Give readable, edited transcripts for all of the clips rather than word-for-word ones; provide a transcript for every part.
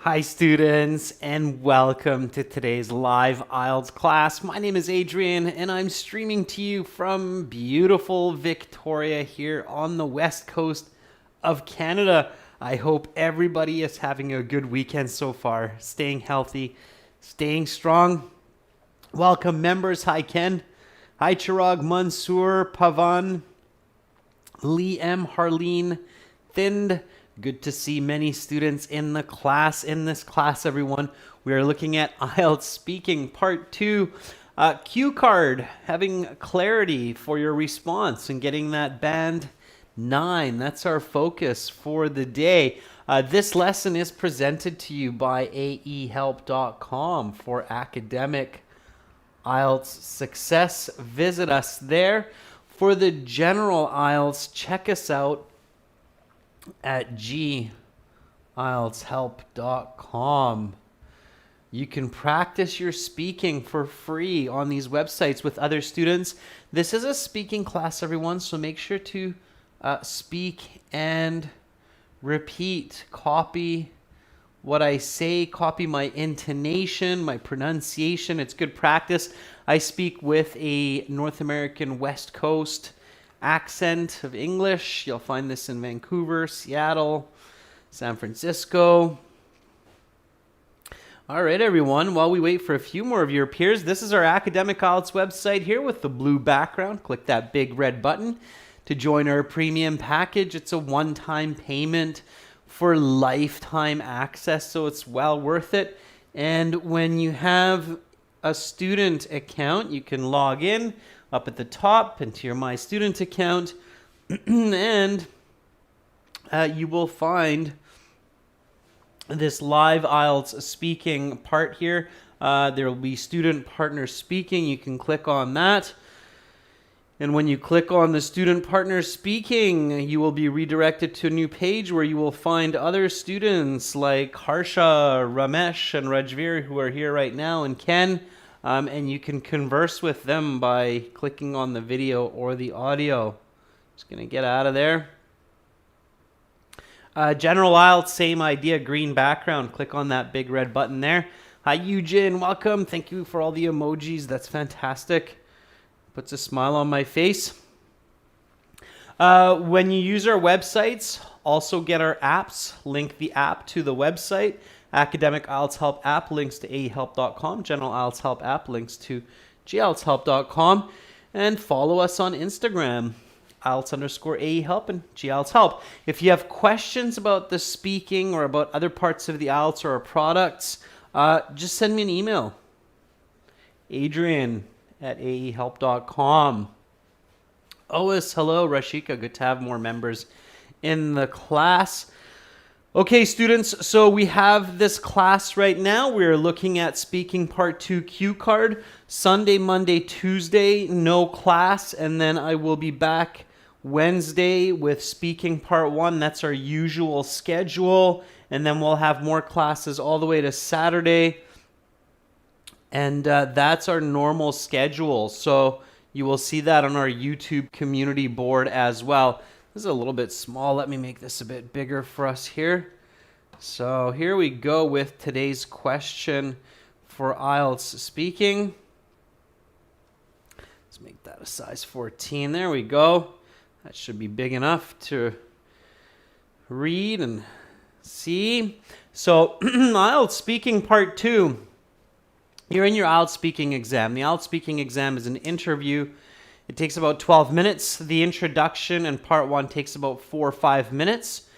Hi students, and welcome to today's live IELTS class. My name is Adrian and I'm streaming to you from beautiful Victoria here on the west coast of Canada. I hope everybody is having a good weekend so far, staying healthy, staying strong. Welcome members. Hi Ken. Hi Chirag, Mansoor, Pavan, Lee M, Harleen, Thind. Good to see many students in the class. In this class, everyone, we are looking at IELTS Speaking Part 2. Cue card, having clarity for your response and getting that band 9. That's our focus for the day. This lesson is presented to you by aehelp.com for academic IELTS success. Visit us there. For the general IELTS, check us out at IELTShelp.com. You can practice your speaking for free on these websites with other students. This is a speaking class, everyone, so make sure to speak and repeat. Copy what I say, copy my intonation, my pronunciation. It's good practice. I speak with a North American West Coast accent of English. You'll find this in Vancouver, Seattle, San Francisco. All right, everyone. While we wait for a few more of your peers, this is our Academic IELTS website here with the blue background. Click that big red button to join our premium package. It's a one-time payment for lifetime access, so it's well worth it. And when you have a student account, you can log in up at the top into your My Student account, and you will find this live IELTS speaking part here. There will be student partner speaking. You can click on that. And when you click on the student partner speaking, you will be redirected to a new page where you will find other students like Harsha, Ramesh, and Rajveer who are here right now, and Ken. And you can converse with them by clicking on the video or the audio. Just going to get out of there. General IELTS, same idea, green background. Click on that big red button there. Hi, Eugene. Welcome. Thank you for all the emojis. That's fantastic. Puts a smile on my face. When you use our websites, also get our apps. Link the app to the website. Academic IELTS Help app links to aehelp.com. General IELTS Help app links to gieltshelp.com. And follow us on Instagram, IELTS_AEhelp and GIELTS Help. If you have questions about the speaking or about other parts of the IELTS or our products, just send me an email. Adrian@aehelp.com. Ois, hello. Rashika, good to have more members in the class. Okay, students, so we have this class right now. We're looking at Speaking Part 2 Cue Card. Sunday, Monday, Tuesday, no class. And then I will be back Wednesday with Speaking Part 1. That's our usual schedule. And then we'll have more classes all the way to Saturday. And that's our normal schedule. So you will see that on our YouTube community board as well. This is a little bit small. Let me make this a bit bigger for us here. So here we go with today's question for IELTS speaking. Let's make that a size 14. There we go. That should be big enough to read and see. So IELTS speaking part 2. You're in your IELTS speaking exam. The IELTS speaking exam is an interview. It takes about 12 minutes. The introduction and part 1 takes about 4 or 5 minutes,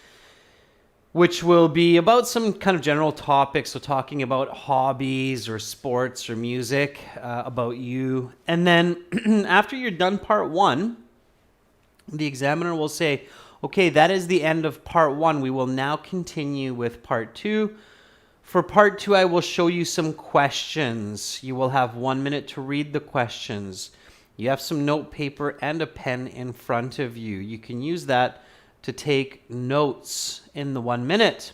which will be about some kind of general topics. So talking about hobbies or sports or music, about you. And then after you're done part 1, the examiner will say, okay, that is the end of part 1. We will now continue with part 2. For part 2, I will show you some questions. You will have 1 minute to read the questions. You have some note paper and a pen in front of you. You can use that to take notes in the 1 minute.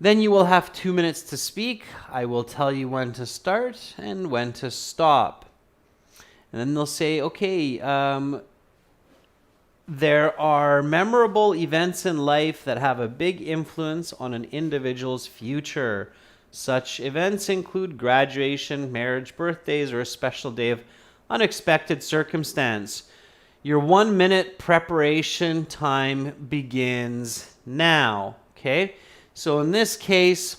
Then you will have 2 minutes to speak. I will tell you when to start and when to stop. And then they'll say, okay, there are memorable events in life that have a big influence on an individual's future. Such events include graduation, marriage, birthdays, or a special day of unexpected circumstance. Your 1 minute preparation time begins now. Okay? So in this case,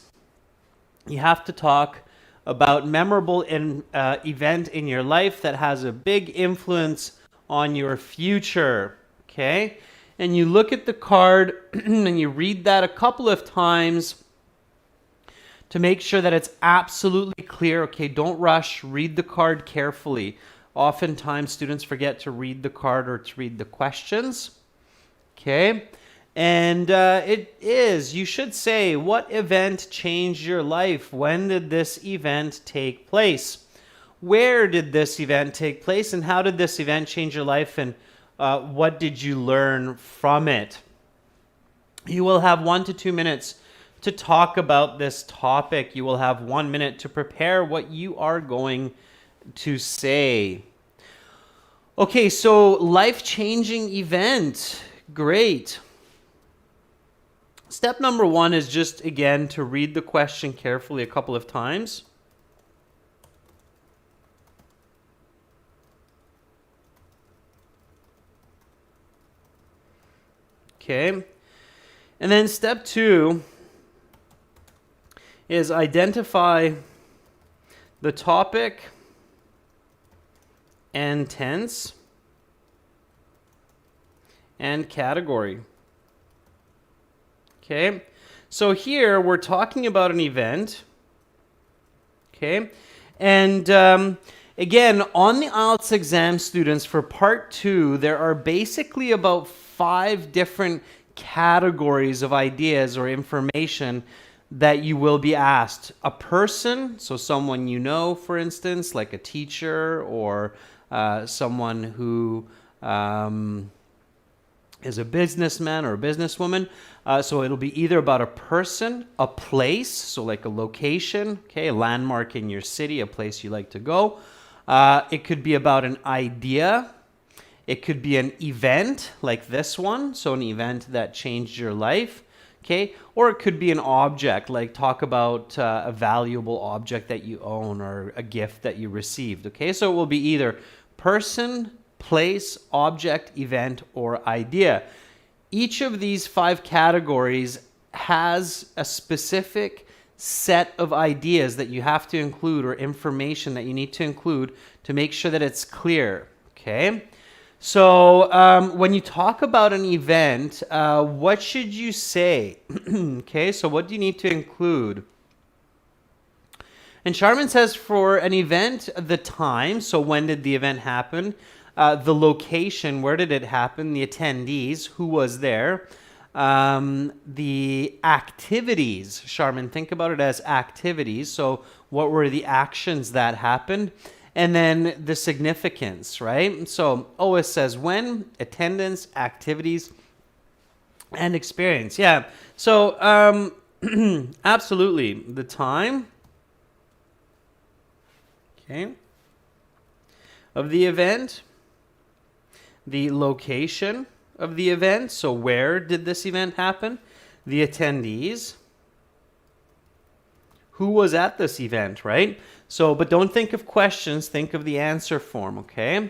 you have to talk about memorable event in your life that has a big influence on your future. Okay? And you look at the card and you read that a couple of times to make sure that it's absolutely clear. Okay, don't rush. Read the card carefully. Oftentimes, students forget to read the card or to read the questions. Okay? And you should say, what event changed your life? When did this event take place? Where did this event take place? And how did this event change your life? And what did you learn from it? You will have 1 to 2 minutes to talk about this topic. You will have 1 minute to prepare what you are going to say. Okay, so life-changing event. Great. Step number 1 is just, again, to read the question carefully a couple of times. Okay. And then step 2 is identify the topic and tense and category. Okay, so here we're talking about an event. Okay, and again, on the IELTS exam, students, for part 2, there are basically about 5 different categories of ideas or information that you will be asked. A person, so someone you know, for instance, like a teacher or someone who is a businessman or a businesswoman. So it'll be either about a person, a place, so like a location, okay, a landmark in your city, a place you like to go. It could be about an idea. It could be an event like this one, so an event that changed your life. Okay, or it could be an object, like talk about a valuable object that you own or a gift that you received. Okay, so it will be either person, place, object, event, or idea. Each of these 5 categories has a specific set of ideas that you have to include or information that you need to include to make sure that it's clear. Okay. So when you talk about an event, what should you say? Okay, so what do you need to include? And Charmin says for an event, the time, so when did the event happen? The location, where did it happen? The attendees, who was there? The activities, Charmin, think about it as activities. So what were the actions that happened? And then the significance, right? So OS says when, attendance, activities, and experience. Yeah. So absolutely. The time, okay, of the event, the location of the event. So where did this event happen? The attendees. Who was at this event, right? So, but don't think of questions, think of the answer form, okay?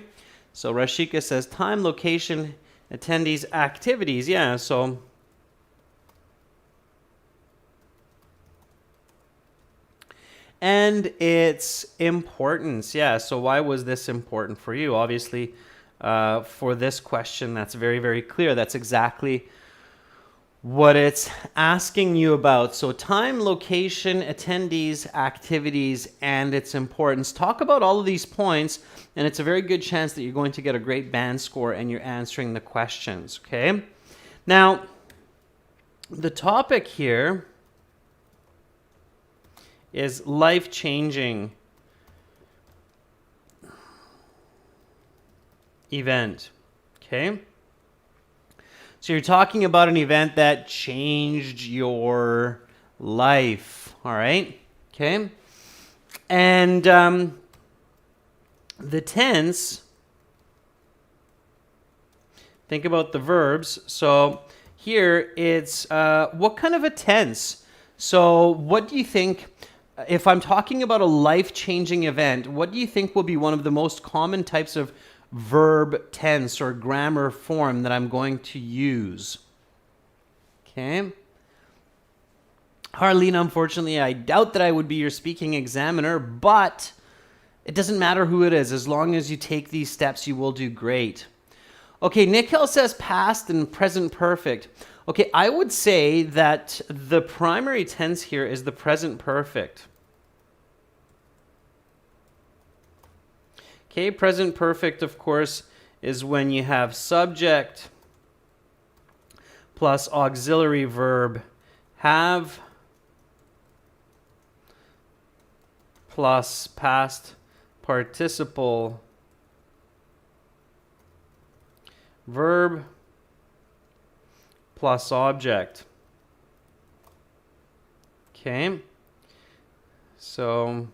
So Rashika says time, location, attendees, activities. Yeah, so and its importance. Yeah, so why was this important for you? Obviously, for this question, that's very, very clear. That's exactly what it's asking you about. So time, location, attendees, activities, and its importance. Talk about all of these points, and it's a very good chance that you're going to get a great band score and you're answering the questions, okay? Now, the topic here is life-changing event, okay? So you're talking about an event that changed your life, all right? Okay? And the tense think about the verbs. So here it's what kind of a tense? So what do you think, if I'm talking about a life-changing event, what do you think will be one of the most common types of verb tense or grammar form that I'm going to use? Okay. Harleen, unfortunately, I doubt that I would be your speaking examiner, but it doesn't matter who it is. As long as you take these steps, you will do great. Okay, Nick Hill says past and present perfect. Okay, I would say that the primary tense here is the present perfect. Okay, present perfect, of course, is when you have subject plus auxiliary verb have plus past participle verb plus object. Okay, so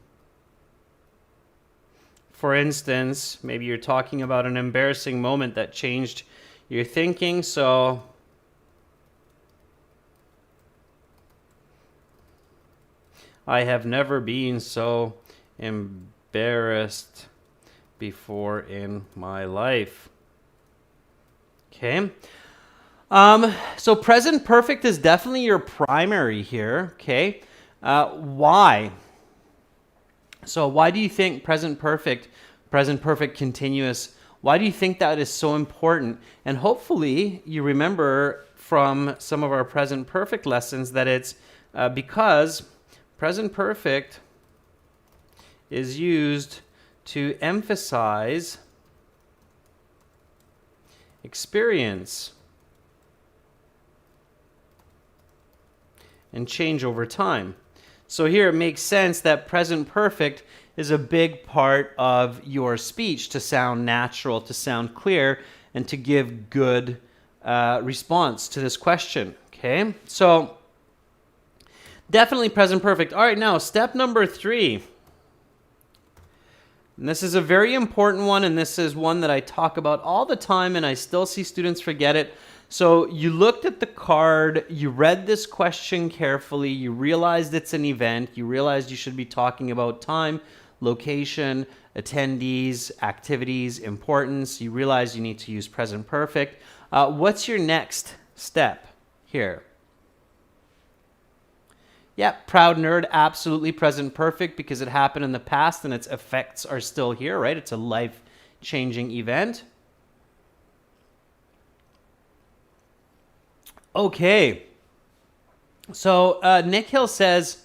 for instance, maybe you're talking about an embarrassing moment that changed your thinking. So I have never been so embarrassed before in my life. Okay. So present perfect is definitely your primary here. Okay. Why? So why do you think present perfect continuous, why do you think that is so important? And hopefully you remember from some of our present perfect lessons that it's because present perfect is used to emphasize experience and change over time. So here it makes sense that present perfect is a big part of your speech to sound natural, to sound clear, and to give good response to this question. Okay, so definitely present perfect. All right, now step number 3. And this is a very important one, and this is one that I talk about all the time, and I still see students forget it. So you looked at the card, you read this question carefully, you realized it's an event, you realized you should be talking about time, location, attendees, activities, importance. You realize you need to use present perfect. What's your next step here? Yeah, proud nerd, absolutely present perfect because it happened in the past and its effects are still here, right? It's a life-changing event. Okay. So Nick Hill says,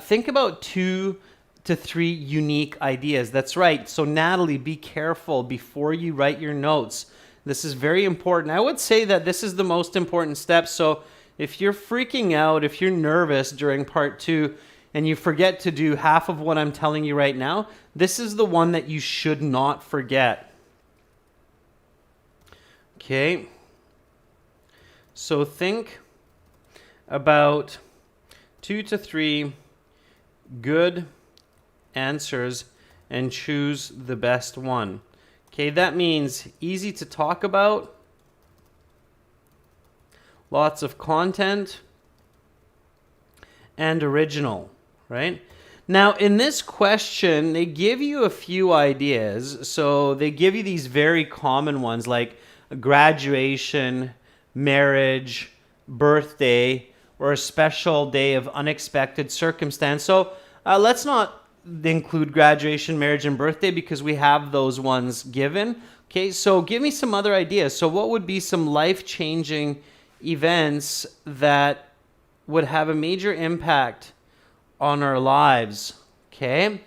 think about 2 to 3 unique ideas. That's right. So Natalie, be careful before you write your notes. This is very important. I would say that this is the most important step. So if you're freaking out, if you're nervous during part 2 and you forget to do half of what I'm telling you right now, this is the one that you should not forget. Okay. So think about 2 to 3 good answers and choose the best one. Okay, that means easy to talk about, lots of content, and original, right? Now, in this question, they give you a few ideas. So they give you these very common ones like graduation, marriage, birthday, or a special day of unexpected circumstance. So let's not include graduation, marriage, and birthday because we have those ones given. Okay, so give me some other ideas. So what would be some life-changing events that would have a major impact on our lives? Okay,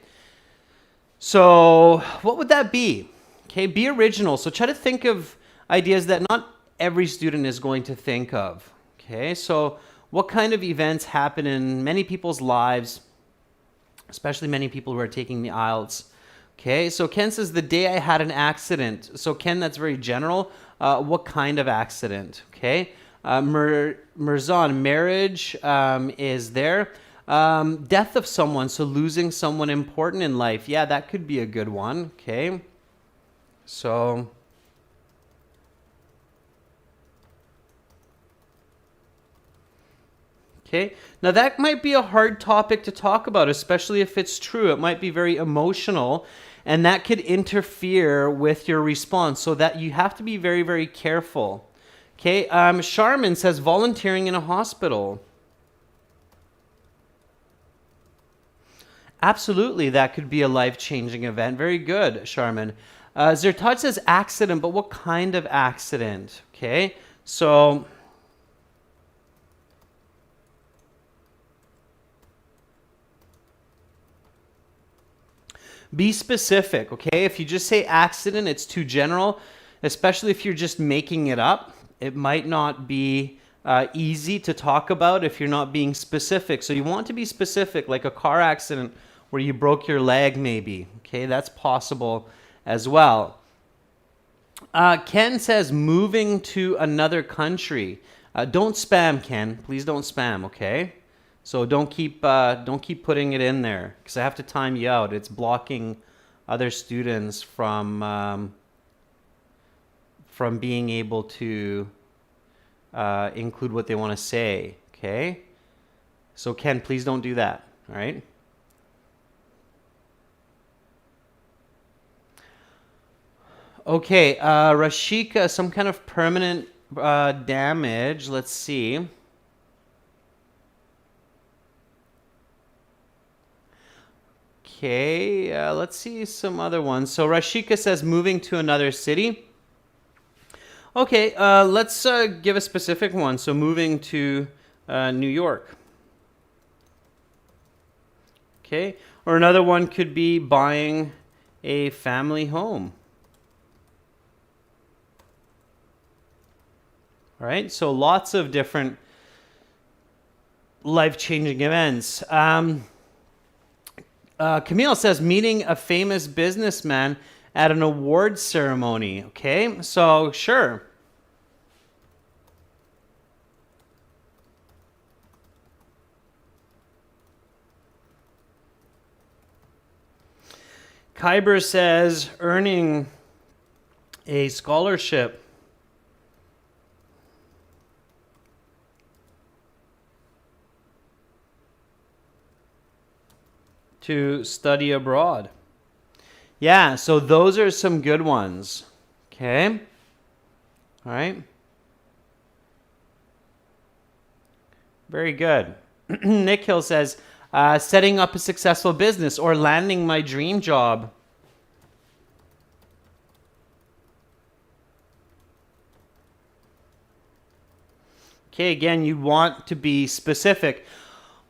so what would that be? Okay, be original. So try to think of ideas that not every student is going to think of. Okay, so what kind of events happen in many people's lives, especially many people who are taking the IELTS? Okay, so Ken says, the day I had an accident. So Ken, that's very general. What kind of accident? Okay, Mirzan, marriage is there. Death of someone, so losing someone important in life. Yeah, that could be a good one. Okay, so Okay, now that might be a hard topic to talk about, especially if it's true. It might be very emotional, and that could interfere with your response, so that you have to be very, very careful. Okay, Charmin says volunteering in a hospital. Absolutely, that could be a life-changing event. Very good, Charmin. Zertaj says accident, but what kind of accident? Okay, so be specific, okay? If you just say accident, it's too general, especially if you're just making it up. It might not be easy to talk about if you're not being specific. So you want to be specific, like a car accident where you broke your leg maybe, okay? That's possible as well. Ken says moving to another country. Don't spam, Ken. Please don't spam, okay? So don't keep putting it in there because I have to time you out. It's blocking other students from being able to include what they want to say. Okay. So Ken, please don't do that. All right. Okay. Rashika, some kind of permanent damage. Let's see. Okay, let's see some other ones. So Rashika says moving to another city. Okay, let's give a specific one. So moving to New York. Okay, or another one could be buying a family home. All right, so lots of different life-changing events. Camille says meeting a famous businessman at an award ceremony. Okay, so sure. Kyber says earning a scholarship. To study abroad. Yeah, so those are some good ones. Okay. All right. Very good. Nick Hill says, setting up a successful business or landing my dream job. Okay, again, you want to be specific.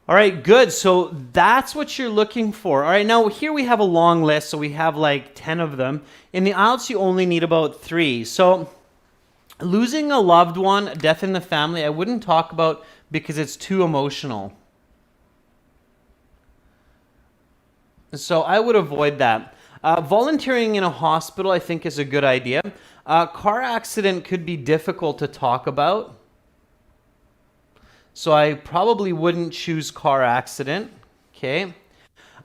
All right, good. So that's what you're looking for. All right, now here we have a long list. So we have like 10 of them. In the IELTS, you only need about 3. So losing a loved one, death in the family, I wouldn't talk about because it's too emotional. So I would avoid that. Volunteering in a hospital, I think, is a good idea. Car accident could be difficult to talk about. So I probably wouldn't choose car accident. Okay.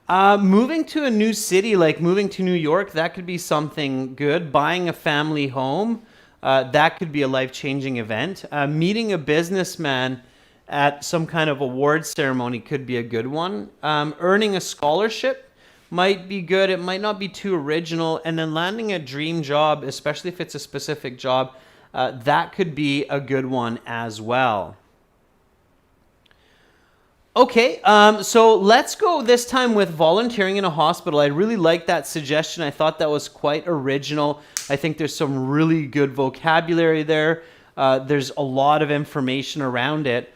Moving to a new city, like moving to New York, that could be something good. Buying a family home, that could be a life-changing event. Meeting a businessman at some kind of award ceremony could be a good one. Earning a scholarship might be good. It might not be too original. And then landing a dream job, especially if it's a specific job, that could be a good one as well. Okay, so let's go this time with volunteering in a hospital. I really like that suggestion. I thought that was quite original. I think there's some really good vocabulary there. There's a lot of information around it.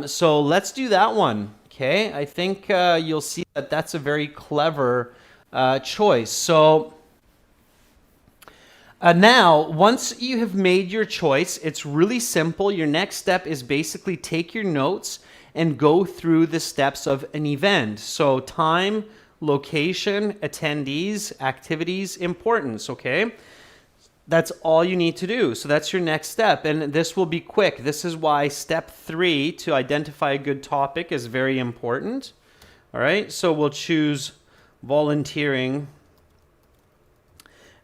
So let's do that one. Okay, I think you'll see that that's a very clever choice. So now, once you have made your choice, it's really simple. Your next step is basically take your notes and go through the steps of an event. So time, location, attendees, activities, importance, okay? That's all you need to do. So that's your next step. And this will be quick. This is why step 3 to identify a good topic is very important. All right, so we'll choose volunteering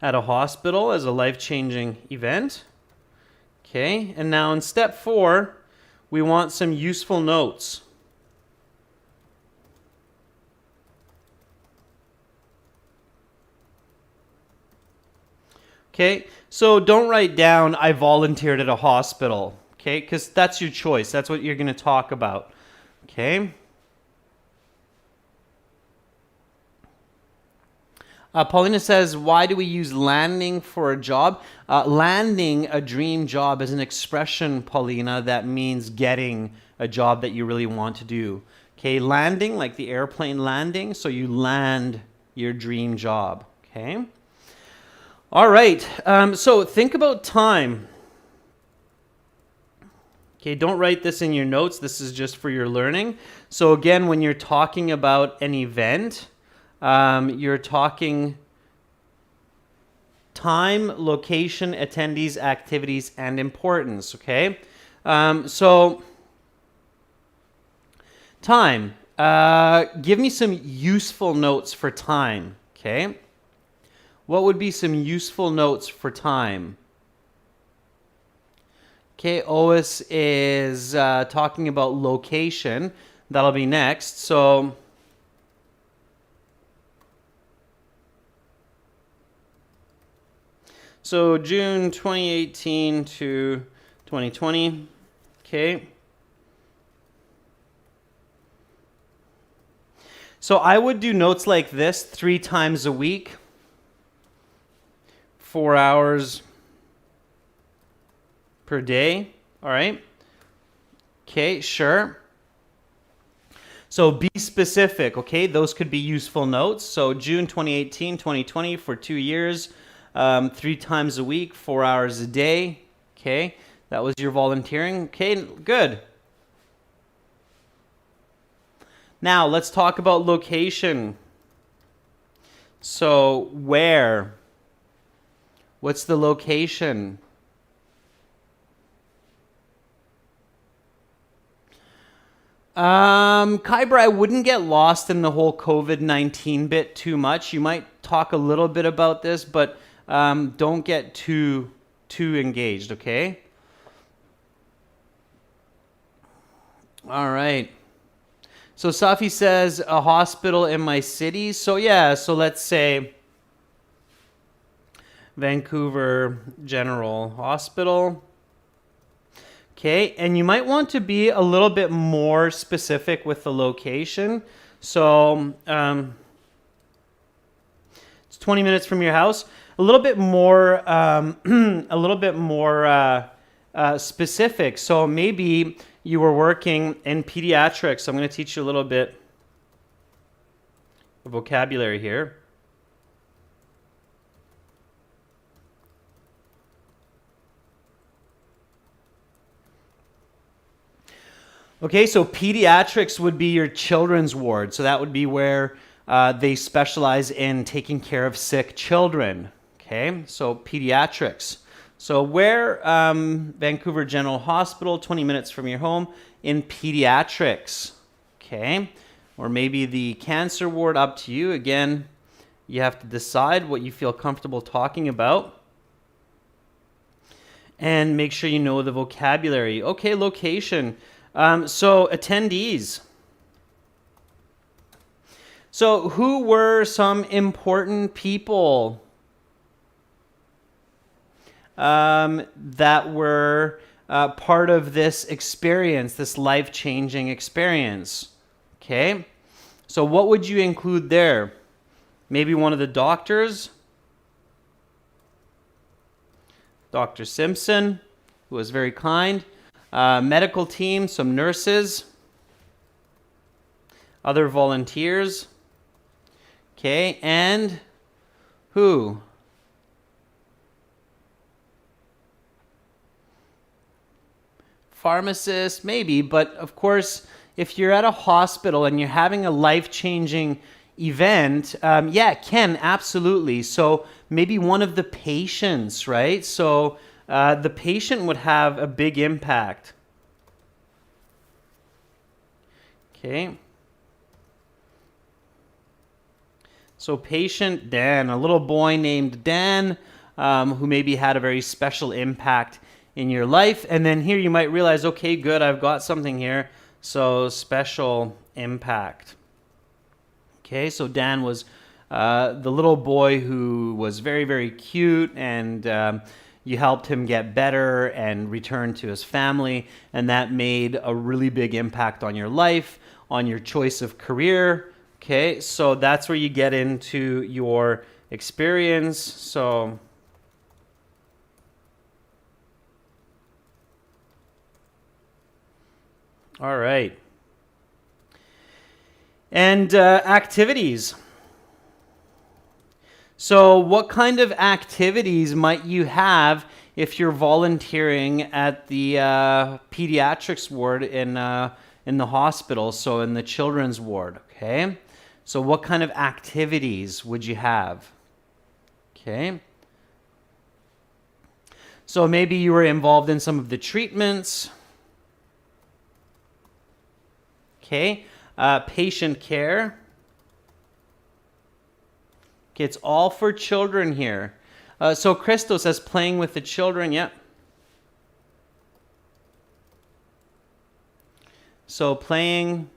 at a hospital as a life-changing event. Okay, and now in step 4, we want some useful notes. Okay, so don't write down, I volunteered at a hospital. Okay, because that's your choice. That's what you're going to talk about. Okay. Paulina says, why do we use landing for a job? Landing a dream job is an expression, Paulina, that means getting a job that you really want to do. Okay, landing, like the airplane landing, so you land your dream job. Okay. All right, so think about time. Okay, don't write this in your notes. This is just for your learning. So again, when you're talking about an event, you're talking time, location, attendees, activities, and importance, okay? So time. Give me some useful notes for time, okay? What would be some useful notes for time? Okay, Ois is talking about location. That'll be next. So June 2018 to 2020. Okay. So I would do notes like this 3 times a week, 4 hours per day. All right. Okay, sure. So be specific, okay? Those could be useful notes. So June 2018, 2020 for 2 years, 3 times a week, 4 hours a day. Okay, that was your volunteering. Okay, good. Now let's talk about location. So where? What's the location? Kyber, I wouldn't get lost in the whole COVID-19 bit too much. You might talk a little bit about this, but don't get too engaged, okay? All right. So Safi says a hospital in my city. So yeah, so let's say Vancouver General Hospital. Okay, and you might want to be a little bit more specific with the location. So it's 20 minutes from your house. A little bit more, specific. So maybe you were working in pediatrics. I'm going to teach you a little bit of vocabulary here. Okay, so pediatrics would be your children's ward. So that would be where they specialize in taking care of sick children. Okay, so pediatrics. So where Vancouver General Hospital, 20 minutes from your home, in pediatrics. Okay, or maybe the cancer ward, up to you. Again, you have to decide what you feel comfortable talking about. And make sure you know the vocabulary. Okay, location. So attendees. So who were some important people that were part of this experience, this life-changing experience? Okay. So what would you include there? Maybe one of the doctors, Dr. Simpson, who was very kind. Medical team, some nurses, other volunteers. Okay, and who? Pharmacist, maybe, but of course, if you're at a hospital and you're having a life-changing event, yeah, it can, absolutely. So maybe one of the patients, right? So the patient would have a big impact. Okay. So patient Dan, a little boy named Dan, who maybe had a very special impact in your life. And then here you might realize, okay, good, I've got something here. So special impact. Okay, so Dan was the little boy who was very, very cute, and you helped him get better and return to his family, and that made a really big impact on your life, on your choice of career. Okay, so that's where you get into your experience. So all right. And activities. So what kind of activities might you have if you're volunteering at the pediatrics ward in the hospital, so in the children's ward, okay? So what kind of activities would you have? Okay. So maybe you were involved in some of the treatments. Okay. Patient care. Okay, it's all for children here. So Christo says playing with the children. Yep. So playing.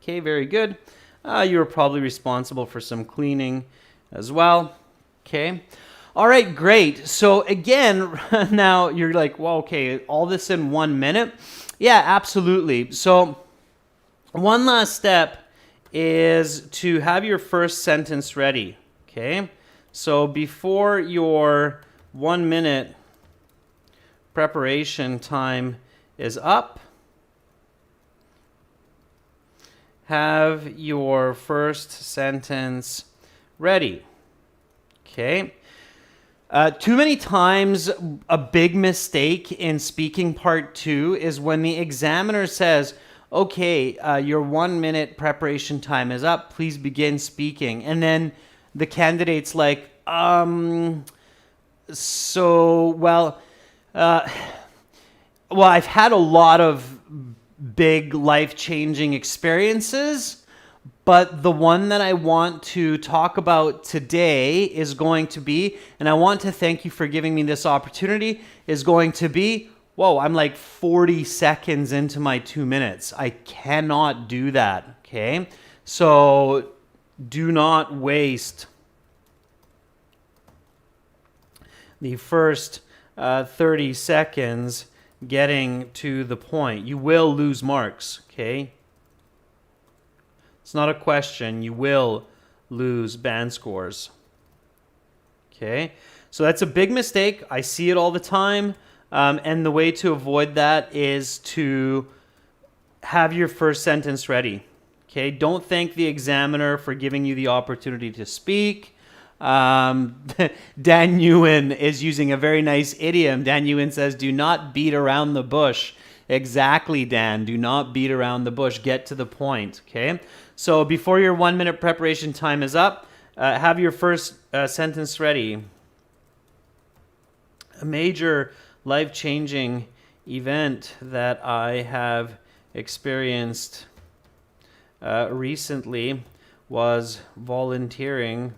Okay, very good. You were probably responsible for some cleaning as well. Okay. All right, great. So again, now you're like, well, okay, all this in 1 minute? Yeah, absolutely. So one last step is to have your first sentence ready, okay? So before your 1 minute preparation time is up, have your first sentence ready, okay? Too many times, a big mistake in speaking part 2 is when the examiner says, okay, your 1 minute preparation time is up, please begin speaking. And then the candidate's like, well, I've had a lot of big life-changing experiences, but the one that I want to talk about today is going to be, and I want to thank you for giving me this opportunity, is going to be, whoa, I'm like 40 seconds into my 2 minutes. I cannot do that, okay? So do not waste the first 30 seconds getting to the point. You will lose marks, okay? It's not a question. You will lose band scores, okay? So that's a big mistake. I see it all the time. And the way to avoid that is to have your first sentence ready. Okay, don't thank the examiner for giving you the opportunity to speak. Dan Ewan is using a very nice idiom. Dan Ewan says, do not beat around the bush. Exactly, Dan. Do not beat around the bush. Get to the point. Okay, so before your 1 minute preparation time is up, have your first sentence ready. A major life-changing event that I have experienced recently was volunteering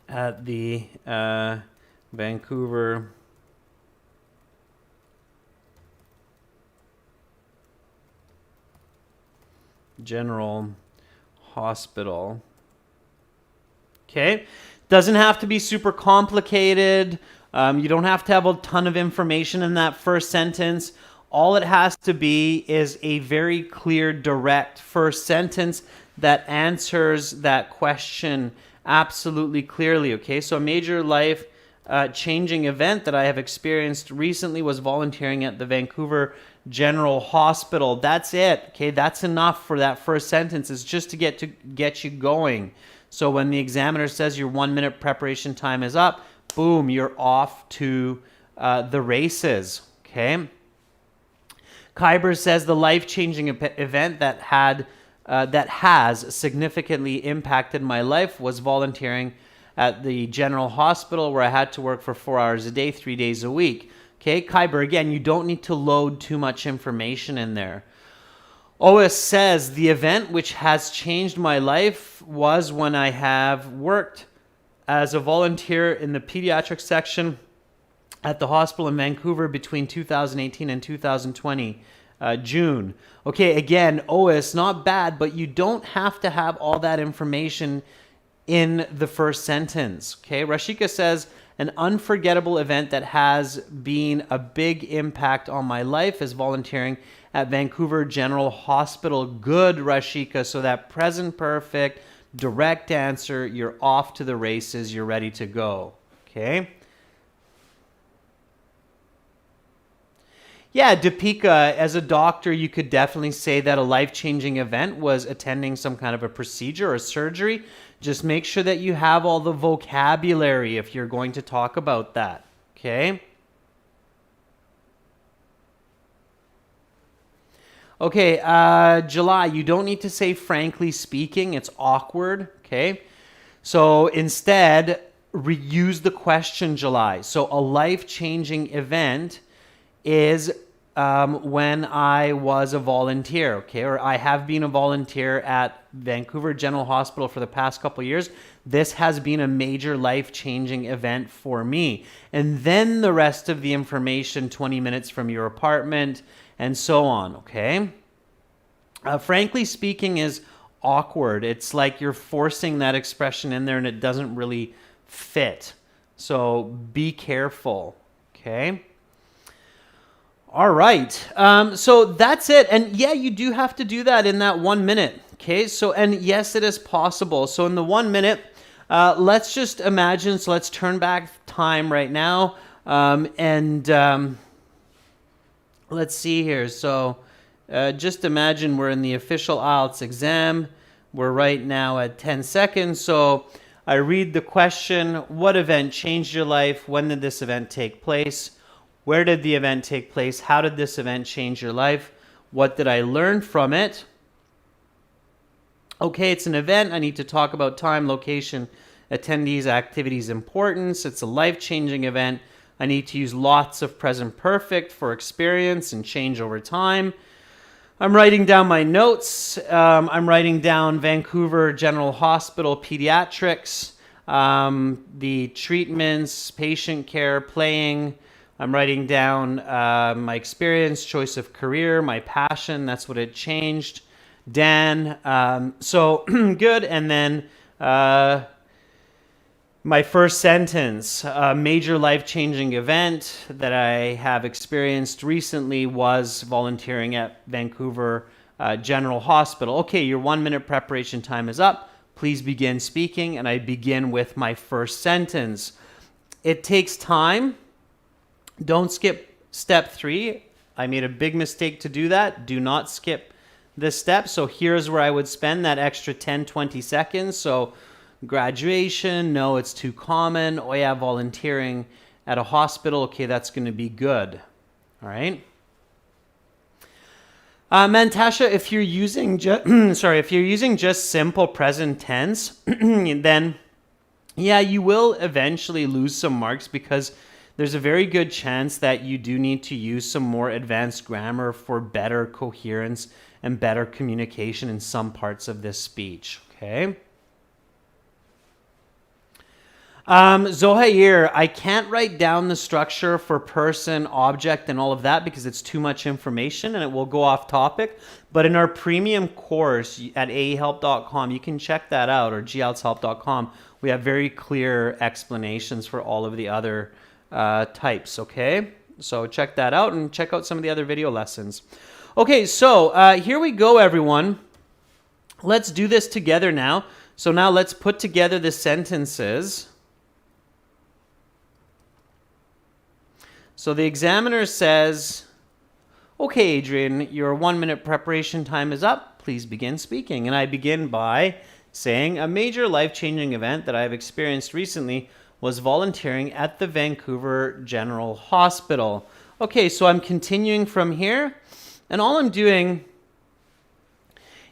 at the Vancouver General Hospital. Okay, doesn't have to be super complicated. You don't have to have a ton of information in that first sentence. All it has to be is a very clear, direct first sentence that answers that question absolutely clearly, okay? So a major life changing event that I have experienced recently was volunteering at the Vancouver General Hospital. That's it, okay? That's enough for that first sentence. It's just to get you going. So when the examiner says your 1 minute preparation time is up, boom, you're off to the races, okay? Kyber says the life-changing event that has significantly impacted my life was volunteering at the General Hospital, where I had to work for 4 hours a day, 3 days a week. Okay, Kyber, again, you don't need to load too much information in there. Ois says the event which has changed my life was when I have worked as a volunteer in the pediatric section at the hospital in Vancouver between 2018 and 2020. June. Okay, again, OIS, not bad, but you don't have to have all that information in the first sentence. Okay, Rashika says, an unforgettable event that has been a big impact on my life is volunteering at Vancouver General Hospital. Good, Rashika. So that present perfect, direct answer, you're off to the races, you're ready to go. Okay. Yeah, Deepika, as a doctor, you could definitely say that a life-changing event was attending some kind of a procedure or surgery. Just make sure that you have all the vocabulary if you're going to talk about that, okay? Okay, July, you don't need to say frankly speaking. It's awkward, okay? So instead, reuse the question, July. So a life-changing event is when I was a volunteer, okay, or I have been a volunteer at Vancouver General Hospital for the past couple of years. This has been a major life-changing event for me. And then the rest of the information, 20 minutes from your apartment and so on, okay? Frankly speaking is awkward. It's like you're forcing that expression in there and it doesn't really fit. So be careful, okay? All right. So that's it. And yeah, you do have to do that in that 1 minute. Okay. So, and yes, it is possible. So in the 1 minute, let's just imagine. So let's turn back time right now. Let's see here. So just imagine we're in the official IELTS exam. We're right now at 10 seconds. So I read the question. What event changed your life? When did this event take place? Where did the event take place? How did this event change your life? What did I learn from it? Okay, it's an event. I need to talk about time, location, attendees, activities, importance. It's a life-changing event. I need to use lots of present perfect for experience and change over time. I'm writing down my notes. I'm writing down Vancouver General Hospital Pediatrics, the treatments, patient care, playing. I'm writing down my experience, choice of career, my passion. That's what it changed. Dan. So good. And then my first sentence, a major life-changing event that I have experienced recently was volunteering at Vancouver General Hospital. Okay, your 1 minute preparation time is up. Please begin speaking. And I begin with my first sentence. It takes time. Don't skip step 3. I made a big mistake to do that. Do not skip this step. So here's where I would spend that extra 10, 20 seconds. So graduation, no, it's too common. Oh yeah, volunteering at a hospital. Okay, that's going to be good. All right. Mantasha, if you're using if you're using just simple present tense, then yeah, you will eventually lose some marks because there's a very good chance that you do need to use some more advanced grammar for better coherence and better communication in some parts of this speech, okay? Zohair, I can't write down the structure for person, object, and all of that because it's too much information and it will go off topic. But in our premium course at ahelp.com, you can check that out, or glshelp.com. We have very clear explanations for all of the other types, okay? So check that out and check out some of the other video lessons. Okay, so here we go, everyone. Let's do this together now. So now let's put together the sentences. So the examiner says, okay, Adrian, your 1 minute preparation time is up. Please begin speaking. And I begin by saying a major life-changing event that I've experienced recently was volunteering at the Vancouver General Hospital. Okay, so I'm continuing from here, and all I'm doing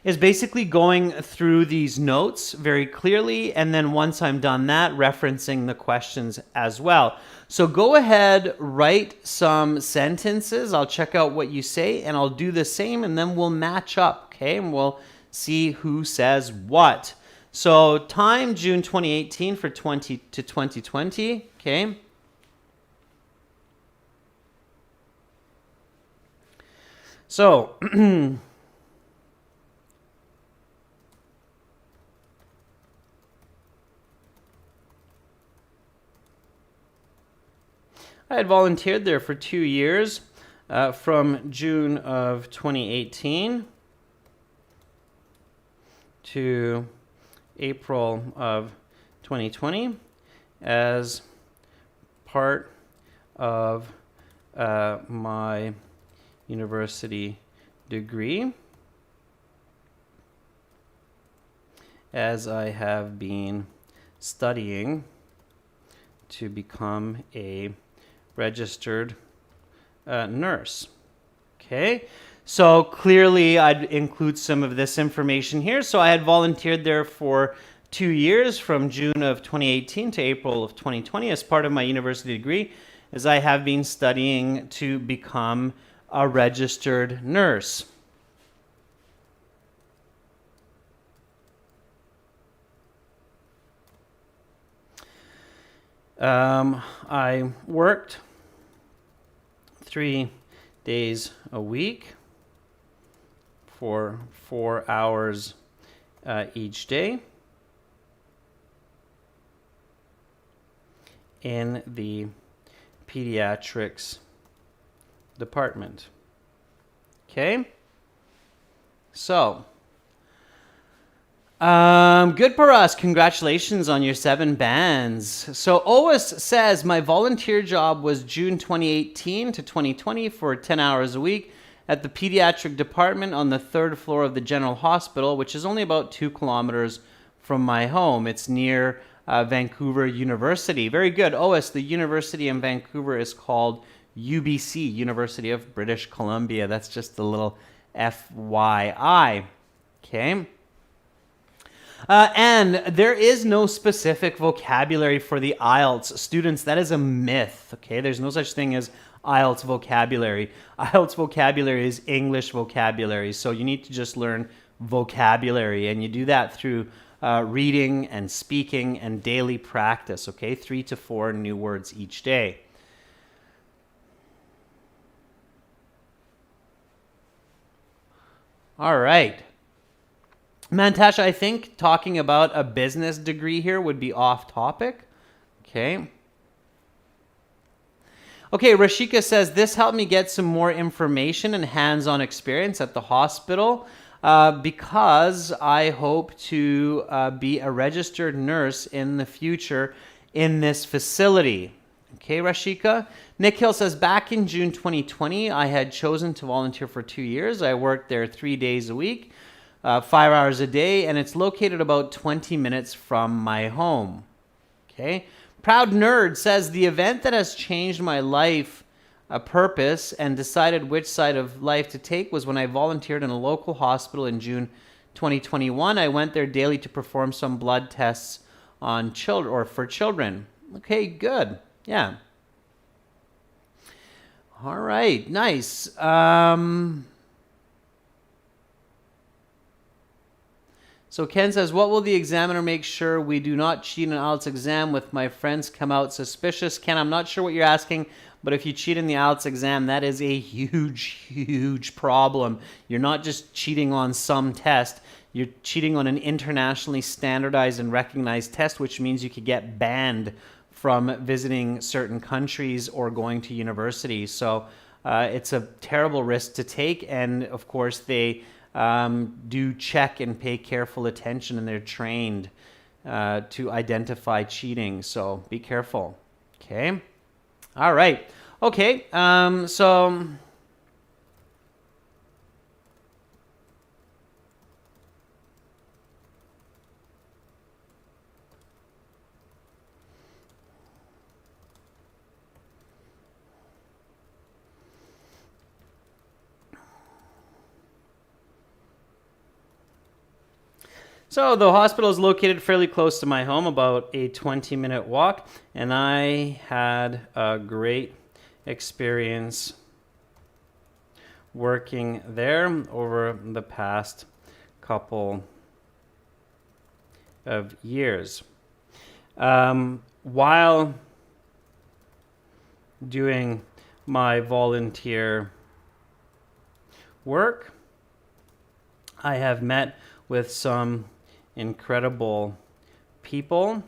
is basically going through these notes very clearly, and then once I'm done that, referencing the questions as well. So go ahead, write some sentences. I'll check out what you say, and I'll do the same, and then we'll match up, okay? And we'll see who says what. So time, June 2018 for 20 to 2020, okay? So, I had volunteered there for 2 years, from June of 2018 to April of 2020 as part of my university degree, as I have been studying to become a registered nurse. Okay, so clearly I'd include some of this information here. So I had volunteered there for 2 years from June of 2018 to April of 2020 as part of my university degree, as I have been studying to become a registered nurse. I worked 3 days a week for 4 hours each day in the pediatrics department. Okay, so good for us. Congratulations on your 7 bands. So Ois says, my volunteer job was June 2018 to 2020 for 10 hours a week at the pediatric department on the 3rd floor of the General Hospital, which is only about 2 kilometers from my home. It's near Vancouver University. Very good. Ois, the university in Vancouver is called UBC, University of British Columbia. That's just a little FYI. Okay. And there is no specific vocabulary for the IELTS. Students, that is a myth, okay? There's no such thing as IELTS vocabulary. IELTS vocabulary is English vocabulary, so you need to just learn vocabulary, and you do that through reading and speaking and daily practice, okay? 3 to 4 new words each day. All right. Mantasha, I think talking about a business degree here would be off topic. Okay. Okay, Rashika says, this helped me get some more information and hands-on experience at the hospital because I hope to be a registered nurse in the future in this facility. Okay, Rashika. Nick Hill says, back in June 2020, I had chosen to volunteer for 2 years. I worked there 3 days a week. 5 hours a day, and it's located about 20 minutes from my home. Okay. Proud Nerd says, the event that has changed my life purpose and decided which side of life to take was when I volunteered in a local hospital in June 2021. I went there daily to perform some blood tests on children or for children. Okay, good. Yeah. All right, nice. So Ken says, what will the examiner make sure we do not cheat an IELTS exam with my friends come out suspicious? Ken, I'm not sure what you're asking, but if you cheat in the IELTS exam, that is a huge, huge problem. You're not just cheating on some test. You're cheating on an internationally standardized and recognized test, which means you could get banned from visiting certain countries or going to university. So it's a terrible risk to take. And of course, they do check and pay careful attention, and they're trained to identify cheating. So be careful. Okay. All right. Okay. So the hospital is located fairly close to my home, about a 20-minute walk, and I had a great experience working there over the past couple of years. While doing my volunteer work. I have met with some incredible people.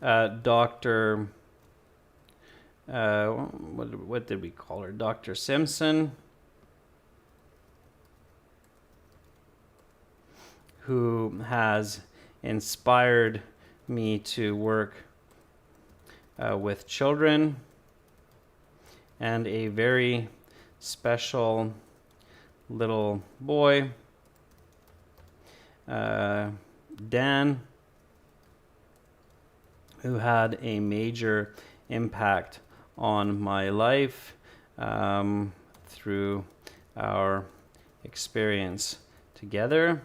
Dr. What did we call her? Dr. Simpson, who has inspired me to work with children, and a very special little boy, Dan, who had a major impact on my life through our experience together.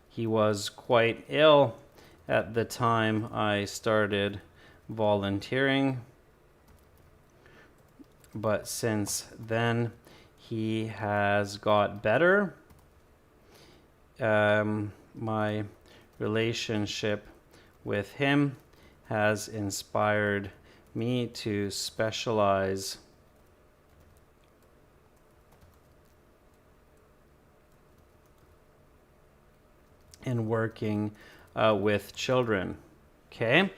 He was quite ill at the time I started volunteering, but since then he has got better. My relationship with him has inspired me to specialize in working with children. Okay?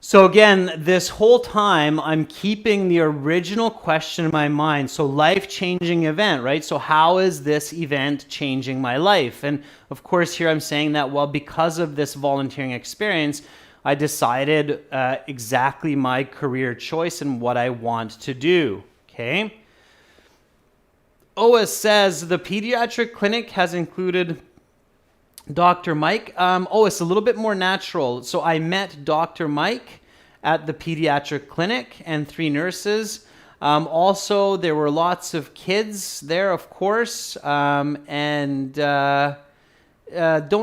So again, this whole time I'm keeping the original question in my mind. So life-changing event, right? So how is this event changing my life? And of course here I'm saying that, well, because of this volunteering experience, I decided exactly my career choice and what I want to do. Okay? OS says the pediatric clinic has included Dr. Mike. It's a little bit more natural. So I met Dr. Mike at the pediatric clinic and 3 nurses. Also, there were lots of kids there, of course. Don't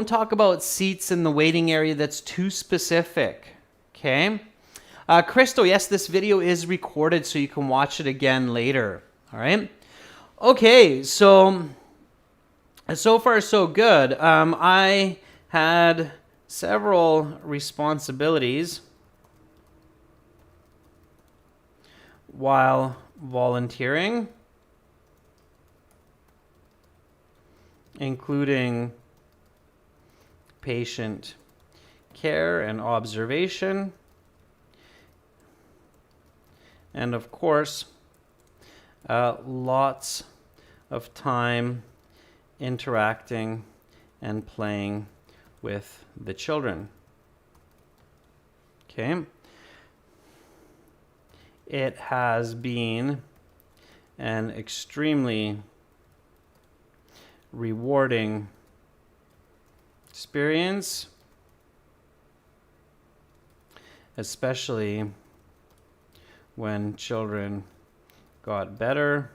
talk about seats in the waiting area. That's too specific. Okay? Crystal, yes, this video is recorded so you can watch it again later. All right? Okay, so far so good. I had several responsibilities while volunteering, including patient care and observation, and of course, lots of time interacting and playing with the children. Okay. It has been an extremely rewarding experience, especially when children got better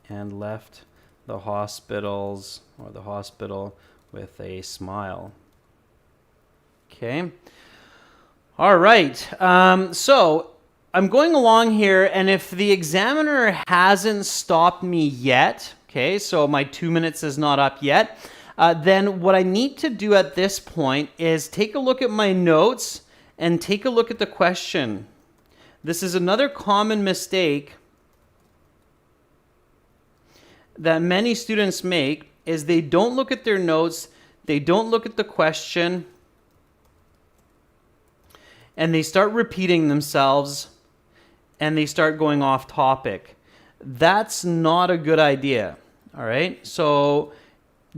and left the hospitals or the hospital with a smile. Okay. All right. So I'm going along here, and if the examiner hasn't stopped me yet, okay, so my 2 minutes is not up yet, then what I need to do at this point is take a look at my notes and take a look at the question. This is another common mistake that many students make, is they don't look at their notes, they don't look at the question, and they start repeating themselves, and they start going off topic. That's not a good idea, all right? So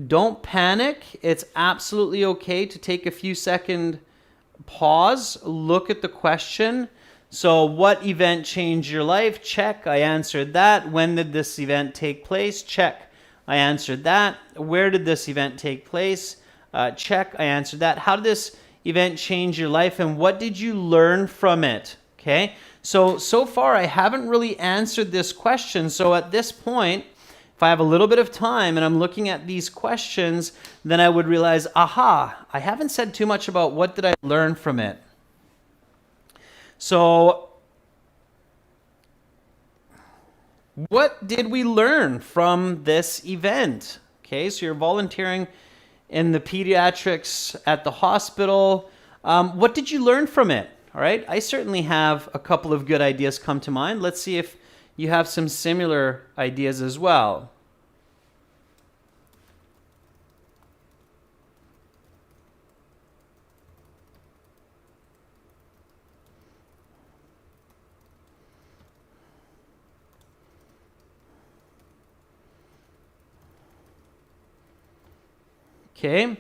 don't panic. It's absolutely okay to take a few second pause, look at the question. So what event changed your life? Check, I answered that. When did this event take place? Check, I answered that. Where did this event take place? Check, I answered that. How did this event change your life, and what did you learn from it? Okay, so far I haven't really answered this question. So at this point, if I have a little bit of time and I'm looking at these questions, then I would realize, aha, I haven't said too much about what did I learn from it. So what did we learn from this event? Okay, so you're volunteering in the pediatrics at the hospital. What did you learn from it? All right, I certainly have a couple of good ideas come to mind. Let's see if you have some similar ideas as well. Okay.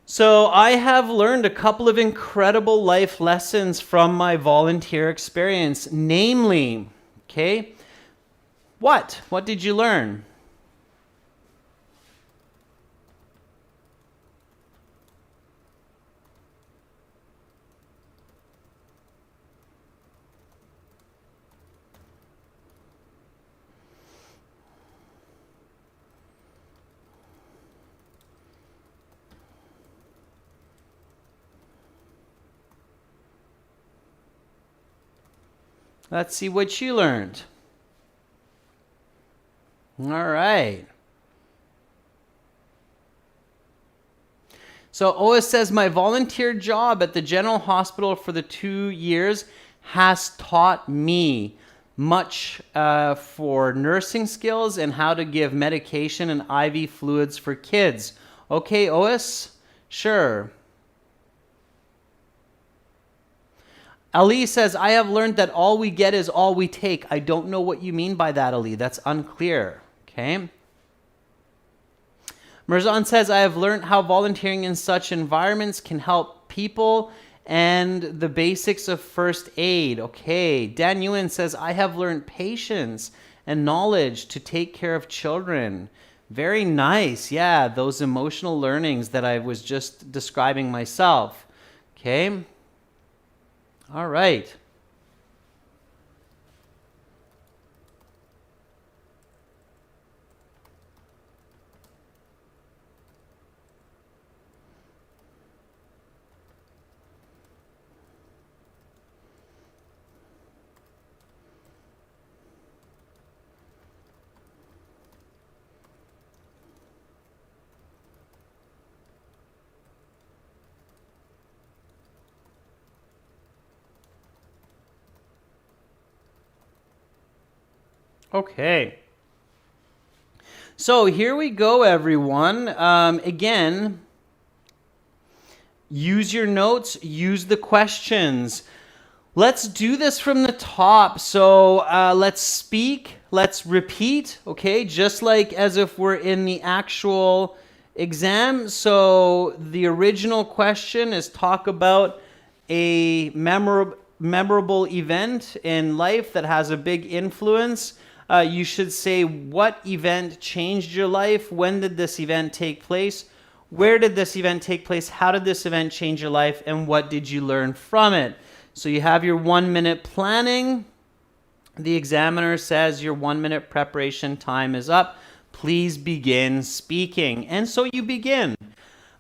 So I have learned a couple of incredible life lessons from my volunteer experience, namely, okay, what? What did you learn? Let's see what you learned. All right. So Ois says, my volunteer job at the General Hospital for the 2 years has taught me much for nursing skills and how to give medication and IV fluids for kids. Okay, Ois? Sure. Ali says, I have learned that all we get is all we take. I don't know what you mean by that, Ali. That's unclear. Okay. Mirzan says, I have learned how volunteering in such environments can help people and the basics of first aid. Okay. Dan Ewan says, I have learned patience and knowledge to take care of children. Very nice. Yeah, those emotional learnings that I was just describing myself. Okay. All right. Okay. So here we go, everyone. Again, use your notes, use the questions. Let's do this from the top. So let's speak, let's repeat, okay? Just like as if we're in the actual exam. So the original question is talk about a memorable event in life that has a big influence. You should say what event changed your life, when did this event take place, where did this event take place, how did this event change your life, and what did you learn from it. So you have your 1 minute planning. The examiner says your 1 minute preparation time is up. Please begin speaking. And so you begin.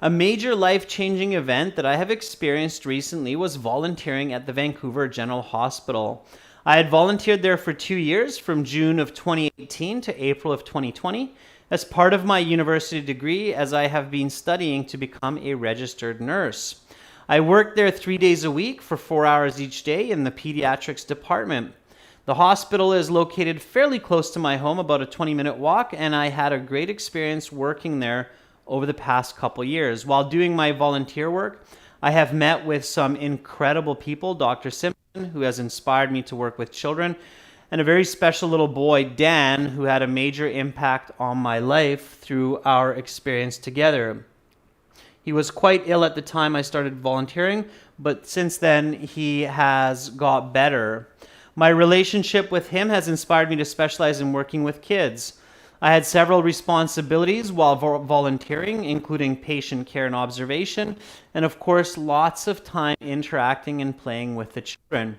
A major life-changing event that I have experienced recently was volunteering at the Vancouver General Hospital. I had volunteered there for 2 years, from June of 2018 to April of 2020, as part of my university degree, as I have been studying to become a registered nurse. I worked there 3 days a week for 4 hours each day in the pediatrics department. The hospital is located fairly close to my home, about a 20-minute walk, and I had a great experience working there over the past couple years. While doing my volunteer work, I have met with some incredible people, Dr. Simpson, who has inspired me to work with children, and a very special little boy, Dan, who had a major impact on my life through our experience together. He was quite ill at the time I started volunteering, but since then he has got better. My relationship with him has inspired me to specialize in working with kids. I had several responsibilities while volunteering, including patient care and observation, and of course, lots of time interacting and playing with the children.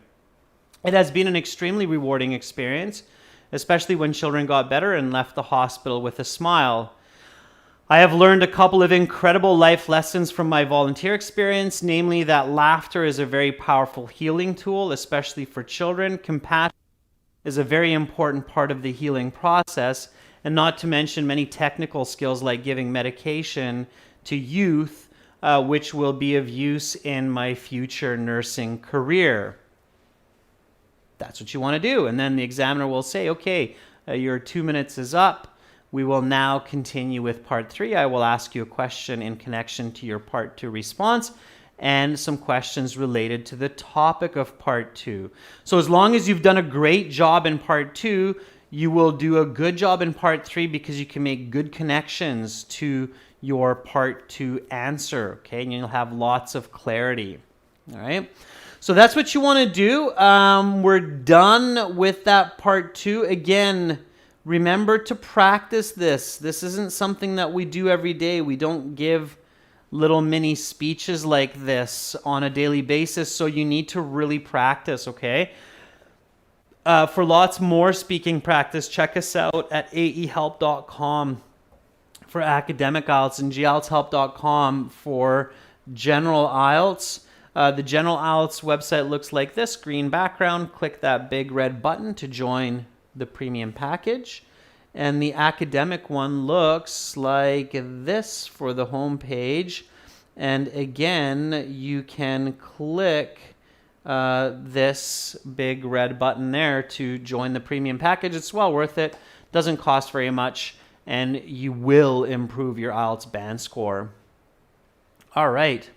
It has been an extremely rewarding experience, especially when children got better and left the hospital with a smile. I have learned a couple of incredible life lessons from my volunteer experience, namely that laughter is a very powerful healing tool, especially for children. Compassion is a very important part of the healing process, and not to mention many technical skills like giving medication to youth, which will be of use in my future nursing career. that's what you want to do. And then the examiner will say, okay, your 2 minutes is up. We will now continue with part 3. I will ask you a question in connection to your part 2 response and some questions related to the topic of part 2. So as long as you've done a great job in part 2, you will do a good job in part 3 because you can make good connections to your part 2 answer, okay? And you'll have lots of clarity, all right? So that's what you want to do. We're done with that part 2. Again, remember to practice this. This isn't something that we do every day. We don't give little mini speeches like this on a daily basis, so you need to really practice, okay? For lots more speaking practice, check us out at aehelp.com for academic IELTS and gieltshelp.com for general IELTS. The general IELTS website looks like this, green background. Click that big red button to join the premium package. And the academic one looks like this for the home page. And again, you can click this big red button there to join the premium package. It's well worth it. Doesn't cost very much, and you will improve your IELTS band score. All right.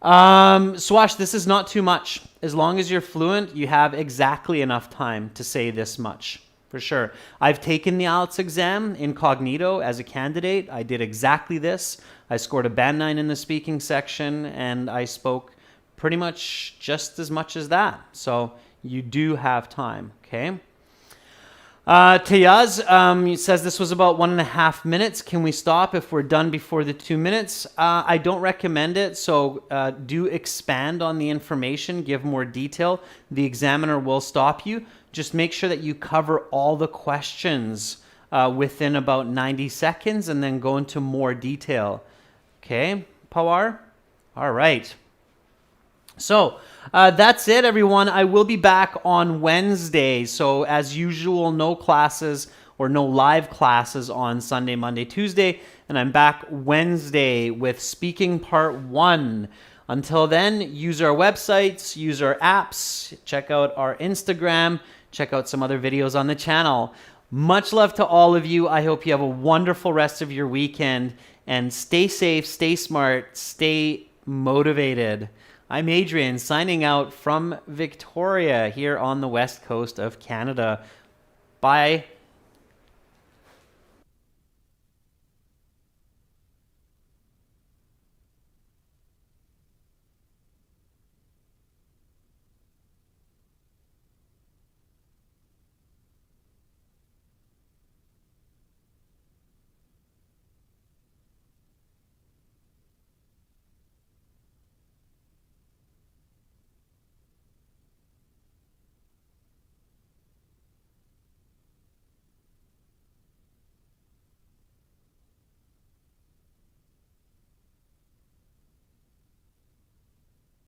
Swash, this is not too much. As long as you're fluent, you have exactly enough time to say this much, for sure. I've taken the IELTS exam incognito as a candidate. I did exactly this. I scored a band 9 in the speaking section, and I spoke pretty much just as much as that. So you do have time, okay? Tayaz says this was about 1.5 minutes. Can we stop if we're done before the 2 minutes? I don't recommend it, so do expand on the information, give more detail. The examiner will stop you. Just make sure that you cover all the questions within about 90 seconds and then go into more detail. Okay, Pawar? All right. So that's it, everyone. I will be back on Wednesday. So as usual, no classes or no live classes on Sunday, Monday, Tuesday. And I'm back Wednesday with speaking part 1. Until then, use our websites, use our apps, check out our Instagram, check out some other videos on the channel. Much love to all of you. I hope you have a wonderful rest of your weekend. And stay safe, stay smart, stay motivated. I'm Adrian, signing out from Victoria here on the west coast of Canada. Bye.